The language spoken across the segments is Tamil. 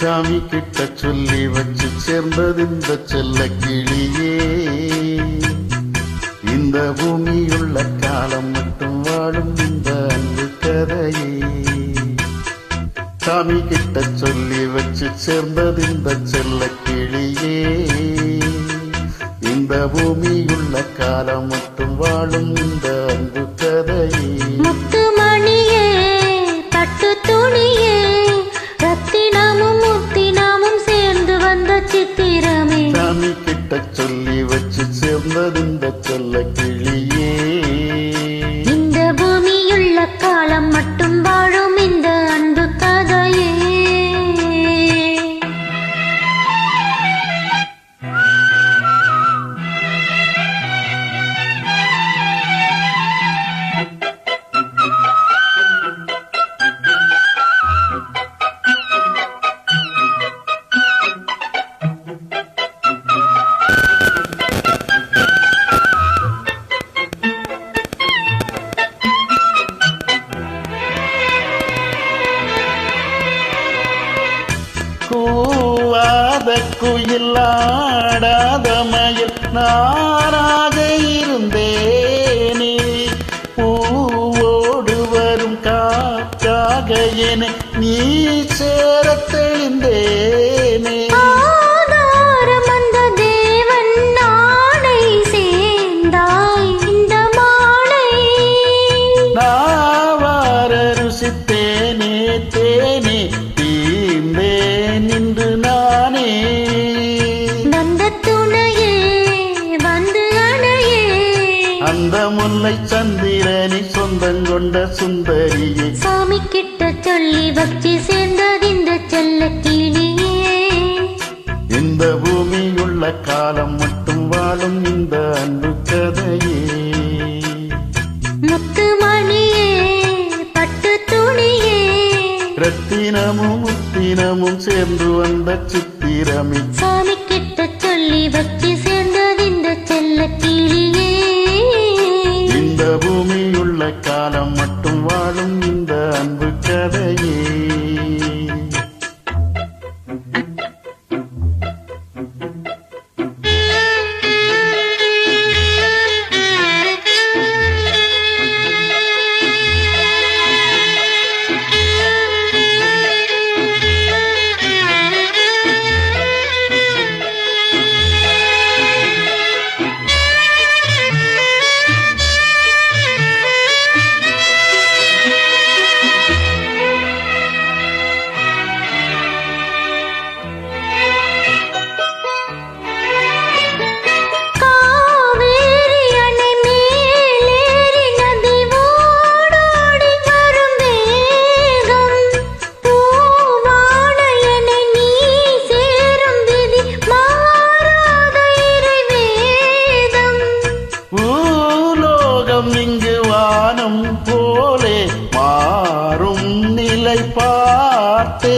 சாமி கிட்ட சொல்லி வச்சு சேர்ந்தது இந்த செல்ல கிளியே. இந்த பூமியுள்ள காலம் மட்டும் வாழும் இந்த அன்பு கதையே. சாமி கிட்ட சொல்லி வச்சு சேர்ந்தது இந்த செல்ல கிளியே. இந்த பூமியுள்ள காலம் மட்டும் வாழும் இந்த அன்பு கதையே. முத்துமணியே பட்டு துணியே ரத்தினமும் முத்தினமும் சேர்ந்து வந்த சித்திரமே. சாமி கிட்ட சொல்லி வச்சு சேர்ந்தது இந்த செல்ல கிளியே. இந்த பூமியுள்ள காலம் மட்டும் வாழும் இந்த அன்பு கதையே. கூவாத குயில் ஆடாத மயில் நானாக இருந்தேனே. பூவோடு வரும் காற்றாக என நீ சேர தெளிந்தேனே. ஆதாரம் அந்த தேவன் நாளை சேர்ந்தாய் இந்த மாலை. நாவார ருசித்தேனே தேனே தீந்தேன் நின்று நானே. வந்த துணையே வந்து அணையே. அந்த முல்லை சந்திரனை சொந்தங்கொண்ட சுந்தரியே. சாமி கிட்ட சொல்லி வச்சு சேர்ந்தது இந்த செல்ல கிளியே. இந்த பூமியுள்ள காலம் மட்டும் வாழும் இந்த அன்பு கதையே. முத்துமணியே பட்டு துணியே ரத்தினமும் முத்தினமும் சேர்ந்து வந்த சித்திரமே. சாமி கிட்ட சொல்லி வச்சு சேர்ந்தது இந்த செல்ல கிளியே. இந்த பூமியுள்ள காலம் மட்டும் வாழும் இந்த அன்பு கதையே. இங்கு வானம் போலே மாறும் நிலை பார்த்தே.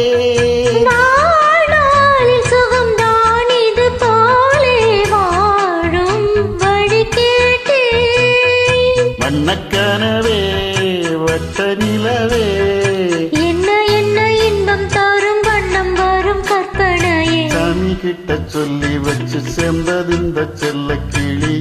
சுகம் தான் இது போலே வாழும் வழி கேட்டே. வண்ணக்கனவே வட்ட நிலவே என்ன என்ன இன்பம் தரும் வண்ணம் வரும் கற்பனையே. சாமி கிட்ட சொல்லி வச்சு சேர்ந்தது இந்த செல்ல கிளி.